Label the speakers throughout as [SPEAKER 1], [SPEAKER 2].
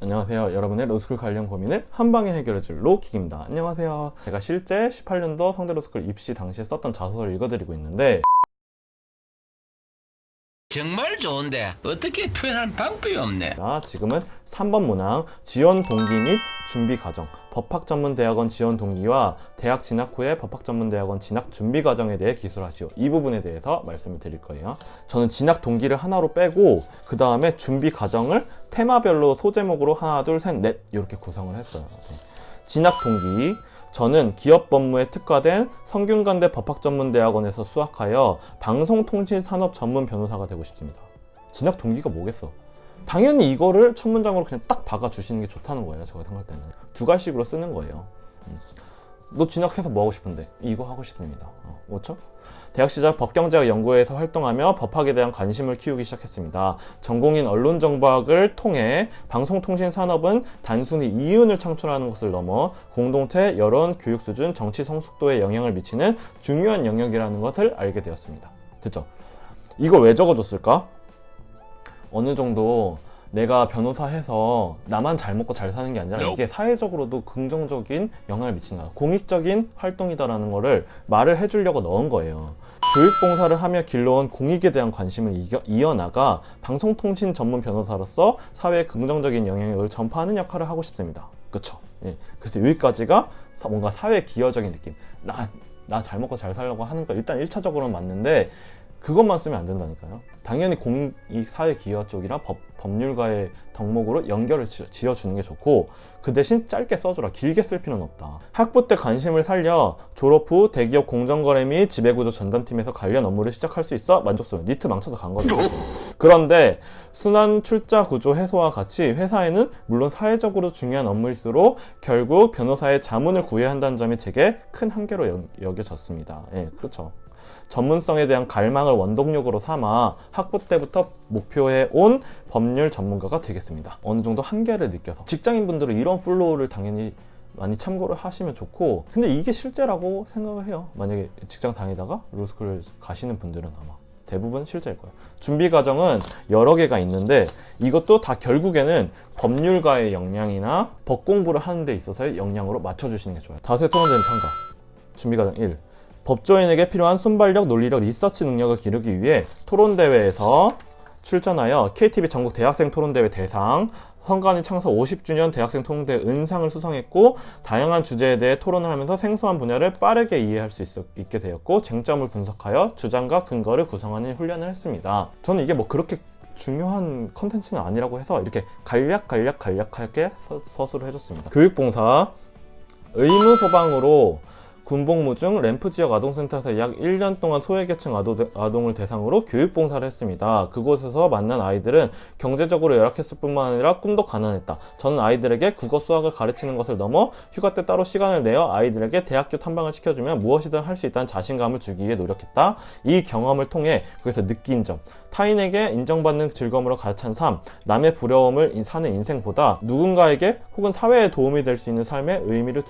[SPEAKER 1] 안녕하세요. 여러분의 로스쿨 관련 고민을 한방에 해결해줄 로킥입니다. 안녕하세요. 제가 실제 18년도 성대 로스쿨 입시 당시에 썼던 자소서를 읽어드리고 있는데
[SPEAKER 2] 정말 좋은데 어떻게 표현할 방법이 없네.
[SPEAKER 1] 지금은 3번 문항 지원 동기 및 준비 과정, 법학전문대학원 지원 동기와 대학 진학 후에 법학전문대학원 진학 준비 과정에 대해 기술하시오. 이 부분에 대해서 말씀을 드릴 거예요. 저는 진학 동기를 하나로 빼고 그 다음에 준비 과정을 테마별로 소제목으로 하나, 둘, 셋, 넷 이렇게 구성을 했어요. 진학 동기, 저는 기업법무에 특화된 성균관대 법학전문대학원에서 수학하여 방송통신산업 전문 변호사가 되고 싶습니다. 진학 동기가 뭐겠어? 당연히 이거를 첫 문장으로 그냥 딱 박아주시는 게 좋다는 거예요. 제가 생각할 때는 두 갈식으로 쓰는 거예요. 너 진학해서 뭐 하고 싶은데? 이거 하고 싶습니다. 그렇죠? 대학 시절 법경제학 연구회에서 활동하며 법학에 대한 관심을 키우기 시작했습니다. 전공인 언론정보학을 통해 방송통신산업은 단순히 이윤을 창출하는 것을 넘어 공동체, 여론, 교육 수준, 정치 성숙도에 영향을 미치는 중요한 영역이라는 것을 알게 되었습니다. 됐죠? 이걸 왜 적어줬을까? 어느 정도 내가 변호사 해서 나만 잘 먹고 잘 사는 게 아니라 이게 사회적으로도 긍정적인 영향을 미친다, 공익적인 활동이다라는 거를 말을 해주려고 넣은 거예요. 교육봉사를 하며 길러온 공익에 대한 관심을 이어나가 방송통신 전문 변호사로서 사회에 긍정적인 영향력을 전파하는 역할을 하고 싶습니다. 그쵸? 예. 그래서 여기까지가 뭔가 사회 기여적인 느낌, 나 잘 먹고 잘 살려고 하는 거 일단 1차적으로는 맞는데 그것만 쓰면 안 된다니까요. 당연히 공익 사회 기여 쪽이랑 법률가의 덕목으로 연결을 지어주는 게 좋고, 그 대신 짧게 써주라. 길게 쓸 필요는 없다. 학부 때 관심을 살려 졸업 후 대기업 공정거래 및 지배구조 전담팀에서 관련 업무를 시작할 수 있어 만족스러워. 니트 망쳐서 간 거죠. 그런데 순환 출자 구조 해소와 같이 회사에는 물론 사회적으로 중요한 업무일수록 결국 변호사의 자문을 구해야 한다는 점이 제게 큰 한계로 여겨졌습니다. 예, 그렇죠. 전문성에 대한 갈망을 원동력으로 삼아 학부 때부터 목표해 온 법률 전문가가 되겠습니다. 어느 정도 한계를 느껴서 직장인분들은 이런 플로우를 당연히 많이 참고를 하시면 좋고, 근데 이게 실제라고 생각을 해요. 만약에 직장 다니다가 로스쿨 가시는 분들은 아마 대부분 실제일 거예요. 준비 과정은 여러 개가 있는데 이것도 다 결국에는 법률가의 역량이나 법 공부를 하는 데 있어서의 역량으로 맞춰주시는 게 좋아요. 다수의 토론되는 참가. 준비 과정 1. 법조인에게 필요한 순발력, 논리력, 리서치 능력을 기르기 위해 토론대회에서 출전하여 KTV 전국 대학생 토론대회 대상, 선관위 창사 50주년 대학생 토론대회 은상을 수상했고, 다양한 주제에 대해 토론을 하면서 생소한 분야를 빠르게 이해할 수 있게 되었고, 쟁점을 분석하여 주장과 근거를 구성하는 훈련을 했습니다. 저는 이게 뭐 그렇게 중요한 컨텐츠는 아니라고 해서 이렇게 간략하게 서술을 해줬습니다. 교육봉사, 의무 소방으로 군복무 중 램프 지역 아동센터에서 약 1년 동안 소외계층 아동을 대상으로 교육봉사를 했습니다. 그곳에서 만난 아이들은 경제적으로 열악했을 뿐만 아니라 꿈도 가난했다. 저는 아이들에게 국어 수학을 가르치는 것을 넘어 휴가 때 따로 시간을 내어 아이들에게 대학교 탐방을 시켜주면 무엇이든 할 수 있다는 자신감을 주기 위해 노력했다. 이 경험을 통해 거기서 느낀 점, 타인에게 인정받는 즐거움으로 가득 찬 삶, 남의 부러움을 사는 인생보다 누군가에게 혹은 사회에 도움이 될 수 있는 삶에 의미를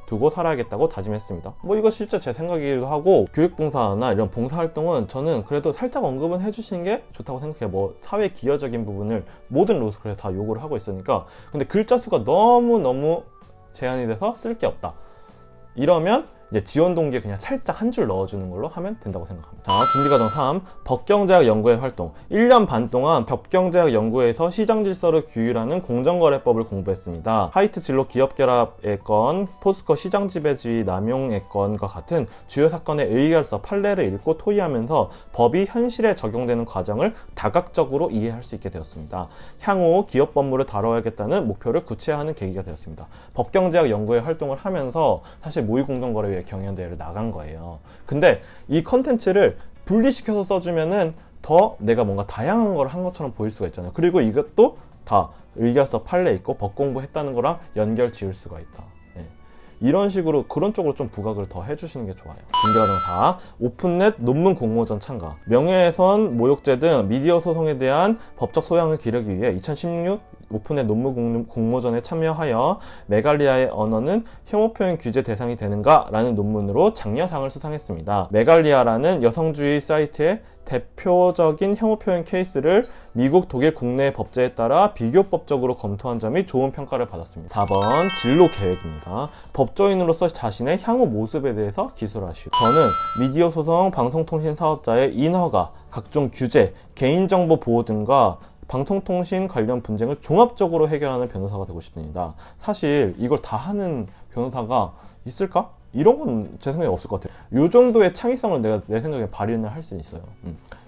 [SPEAKER 1] 두고 살아야겠다고 다짐했습니다. 뭐 이거 실제 제 생각이기도 하고, 교육봉사나 이런 봉사활동은 저는 그래도 살짝 언급은 해주시는 게 좋다고 생각해요. 뭐 사회 기여적인 부분을 모든 로스쿨에서 다 요구를 하고 있으니까. 근데 글자 수가 너무 제한이 돼서 쓸 게 없다, 이러면 이제 지원 동기에 그냥 살짝 한 줄 넣어주는 걸로 하면 된다고 생각합니다. 자, 준비과정 3. 법경제학 연구회 활동. 1년 반 동안 법경제학 연구회에서 시장 질서를 규율하는 공정거래법을 공부했습니다. 하이트 진로 기업결합의 건, 포스코 시장 지배주의 남용의 건과 같은 주요 사건의 의결서, 판례를 읽고 토의하면서 법이 현실에 적용되는 과정을 다각적으로 이해할 수 있게 되었습니다. 향후 기업 법무를 다뤄야겠다는 목표를 구체화하는 계기가 되었습니다. 법경제학 연구회 활동을 하면서 사실 모의공정거래위에 경연대회를 나간 거예요. 근데 이 컨텐츠를 분리시켜서 써주면은 더 내가 뭔가 다양한 걸 한 것처럼 보일 수가 있잖아요. 그리고 이것도 다 의결서 판례 있고 법 공부했다는 거랑 연결 지을 수가 있다. 이런 식으로 그런 쪽으로 좀 부각을 더 해주시는 게 좋아요. 준비과정 4. 오픈넷 논문 공모전 참가. 명예훼손, 모욕죄 등 미디어 소송에 대한 법적 소양을 기르기 위해 2016 오픈의 논문 공모전에 참여하여 메갈리아의 언어는 혐오 표현 규제 대상이 되는가? 라는 논문으로 장려상을 수상했습니다. 메갈리아라는 여성주의 사이트의 대표적인 혐오 표현 케이스를 미국, 독일 국내 법제에 따라 비교법적으로 검토한 점이 좋은 평가를 받았습니다. 4번 진로 계획입니다. 법조인으로서 자신의 향후 모습에 대해서 기술하시오. 저는 미디어 소송, 방송통신 사업자의 인허가, 각종 규제, 개인정보 보호 등과 방송통신 관련 분쟁을 종합적으로 해결하는 변호사가 되고 싶습니다. 사실 이걸 다 하는 변호사가 있을까? 이런 건 제 생각에 없을 것 같아요. 이 정도의 창의성을 내 생각에 발휘를 할 수 있어요.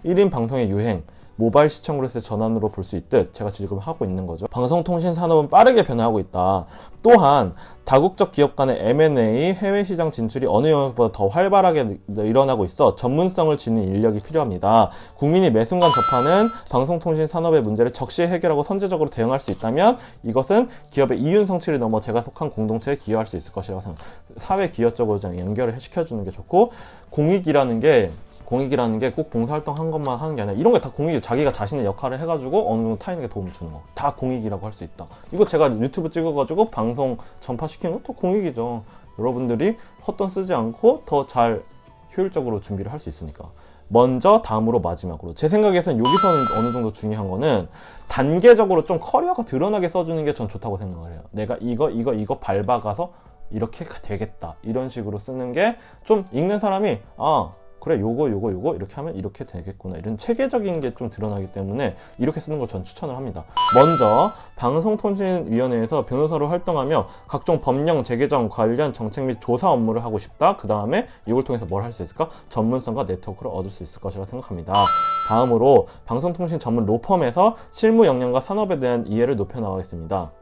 [SPEAKER 1] 1인 방송의 유행, 모바일 시청으로 해서 전환으로 볼 수 있듯 제가 지금 하고 있는 거죠. 방송통신 산업은 빠르게 변화하고 있다. 또한 다국적 기업 간의 M&A, 해외 시장 진출이 어느 영역보다 더 활발하게 일어나고 있어 전문성을 지닌 인력이 필요합니다. 국민이 매 순간 접하는 방송통신 산업의 문제를 적시에 해결하고 선제적으로 대응할 수 있다면 이것은 기업의 이윤 성취를 넘어 제가 속한 공동체에 기여할 수 있을 것이라고 생각합니다. 사회 기여적으로 연결을 시켜주는 게 좋고, 공익이라는 게 꼭 봉사활동 한 것만 하는 게 아니라 이런 게 다 공익이에요. 자기가 자신의 역할을 해가지고 어느 정도 타인에게 도움을 주는 거. 다 공익이라고 할 수 있다. 이거 제가 유튜브 찍어가지고 방송 전파시키는 것도 공익이죠. 여러분들이 헛돈 쓰지 않고 더 잘 효율적으로 준비를 할 수 있으니까. 먼저, 다음으로, 마지막으로. 제 생각에서는 여기서는 어느 정도 중요한 거는 단계적으로 좀 커리어가 드러나게 써주는 게 전 좋다고 생각을 해요. 내가 이거 밟아가서 이렇게 되겠다. 이런 식으로 쓰는 게 좀 읽는 사람이 그래 요거 이렇게 하면 이렇게 되겠구나, 이런 체계적인 게 좀 드러나기 때문에 이렇게 쓰는 걸 전 추천을 합니다. 먼저 방송통신위원회에서 변호사로 활동하며 각종 법령 재개정 관련 정책 및 조사 업무를 하고 싶다. 그 다음에 이걸 통해서 뭘 할 수 있을까? 전문성과 네트워크를 얻을 수 있을 것이라고 생각합니다. 다음으로 방송통신 전문 로펌에서 실무 역량과 산업에 대한 이해를 높여 나가겠습니다.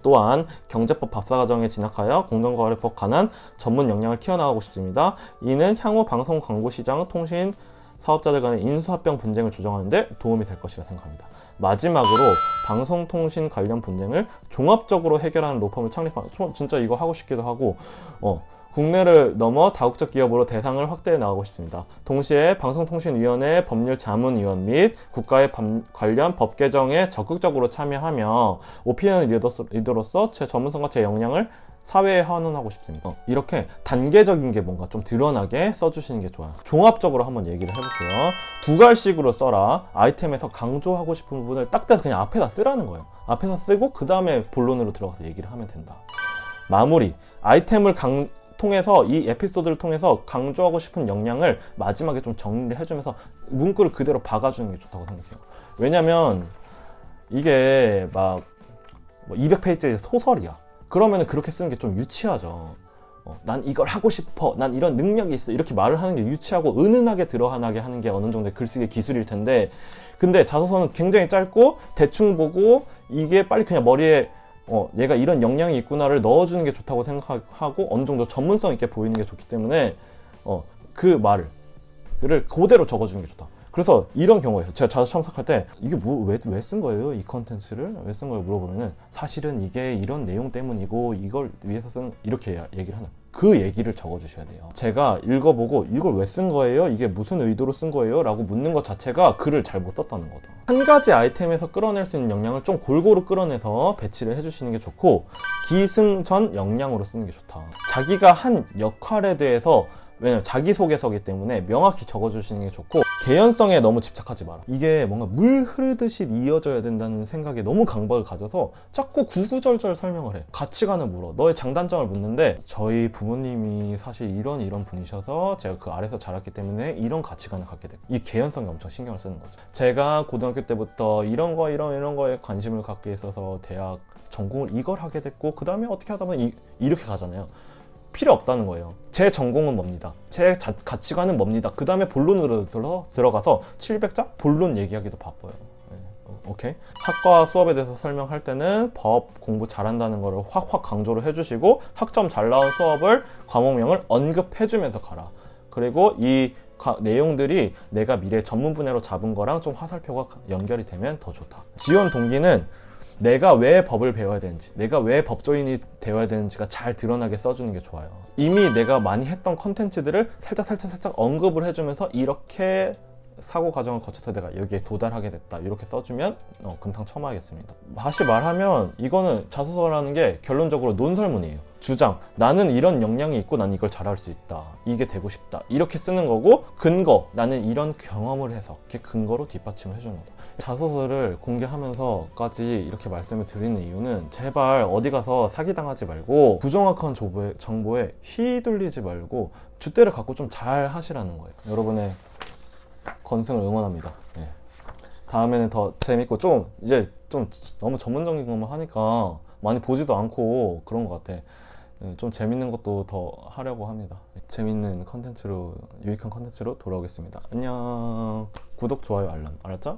[SPEAKER 1] 또한 경제법 박사과정에 진학하여 공정거래법 관한 전문 역량을 키워나가고 싶습니다. 이는 향후 방송 광고 시장 통신 사업자들 간의 인수합병 분쟁을 조정하는 데 도움이 될 것이라 생각합니다. 마지막으로 방송통신 관련 분쟁을 종합적으로 해결하는 로펌을 창립하는, 진짜 이거 하고 싶기도 하고 국내를 넘어 다국적 기업으로 대상을 확대해 나가고 싶습니다. 동시에 방송통신위원회 법률자문위원 및 국가의 관련 법 개정에 적극적으로 참여하며 오피니언 리더로서 제 전문성과 제 역량을 사회에 환원하고 싶습니다. 이렇게 단계적인 게 뭔가 좀 드러나게 써주시는 게 좋아요. 종합적으로 한번 얘기를 해볼게요. 두 갈씩으로 써라. 아이템에서 강조하고 싶은 부분을 딱 떼서 그냥 앞에다 쓰라는 거예요. 앞에서 쓰고 그 다음에 본론으로 들어가서 얘기를 하면 된다. 마무리. 아이템을 통해서, 이 에피소드를 통해서 강조하고 싶은 역량을 마지막에 좀 정리를 해주면서 문구를 그대로 박아주는 게 좋다고 생각해요. 왜냐면 이게 막 200페이지의 소설이야. 그러면 그렇게 쓰는 게 좀 유치하죠. 난 이걸 하고 싶어, 난 이런 능력이 있어, 이렇게 말을 하는 게 유치하고 은은하게 드러나게 하는 게 어느 정도의 글쓰기 기술일 텐데, 근데 자소서는 굉장히 짧고 대충 보고 이게 빨리 그냥 머리에 얘가 이런 역량이 있구나를 넣어주는 게 좋다고 생각하고 어느 정도 전문성 있게 보이는 게 좋기 때문에 그 말을 그대로 적어주는 게 좋다. 그래서 이런 경우에서 제가 자소 첨삭할 때 이게 왜 쓴 거예요? 이 컨텐츠를 왜 쓴 거예요? 물어보면은 사실은 이게 이런 내용 때문이고 이걸 위해서 쓴, 이렇게 얘기를 하는, 그 얘기를 적어주셔야 돼요. 제가 읽어보고 이걸 왜 쓴 거예요? 이게 무슨 의도로 쓴 거예요? 라고 묻는 것 자체가 글을 잘 못 썼다는 거다. 한 가지 아이템에서 끌어낼 수 있는 역량을 좀 골고루 끌어내서 배치를 해주시는 게 좋고, 기승전 역량으로 쓰는 게 좋다. 자기가 한 역할에 대해서, 왜냐면 자기소개서기 때문에 명확히 적어주시는 게 좋고, 개연성에 너무 집착하지 마라. 이게 뭔가 물 흐르듯이 이어져야 된다는 생각에 너무 강박을 가져서 자꾸 구구절절 설명을 해. 가치관을 물어. 너의 장단점을 묻는데, 저희 부모님이 사실 이런 분이셔서 제가 그 아래서 자랐기 때문에 이런 가치관을 갖게 되고, 이 개연성에 엄청 신경을 쓰는 거죠. 제가 고등학교 때부터 이런 거에 관심을 갖게 있어서 대학 전공을 이걸 하게 됐고, 그 다음에 어떻게 하다 보면 이렇게 가잖아요. 필요 없다는 거예요. 제 전공은 뭡니다. 제 가치관은 뭡니다. 그 다음에 본론으로 들어가서 700자 본론 얘기하기도 바빠요. 네. 오케이. 학과 수업에 대해서 설명할 때는 법 공부 잘한다는 거를 확 강조를 해주시고, 학점 잘 나온 수업을 과목명을 언급해주면서 가라. 그리고 이 내용들이 내가 미래 전문 분야로 잡은 거랑 좀 화살표가 연결이 되면 더 좋다. 지원 동기는 내가 왜 법을 배워야 되는지, 내가 왜 법조인이 되어야 되는지가 잘 드러나게 써주는 게 좋아요. 이미 내가 많이 했던 컨텐츠들을 살짝 언급을 해주면서 이렇게 사고 과정을 거쳐서 내가 여기에 도달하게 됐다 이렇게 써주면 금상첨화하겠습니다. 다시 말하면 이거는 자소서라는 게 결론적으로 논설문이에요. 주장, 나는 이런 역량이 있고 난 이걸 잘할 수 있다, 이게 되고 싶다 이렇게 쓰는 거고, 근거, 나는 이런 경험을 해서 이렇게 근거로 뒷받침을 해주는 거다. 자소서를 공개하면서까지 이렇게 말씀을 드리는 이유는 제발 어디 가서 사기당하지 말고 부정확한 정보에 휘둘리지 말고 줏대를 갖고 좀 잘 하시라는 거예요. 여러분의 건승을 응원합니다. 네. 다음에는 더 재밌고 이제 좀 너무 전문적인 것만 하니까 많이 보지도 않고 그런 것 같아. 좀 재밌는 것도 더 하려고 합니다. 재밌는 컨텐츠로, 유익한 컨텐츠로 돌아오겠습니다. 안녕. 구독, 좋아요, 알람. 알았죠?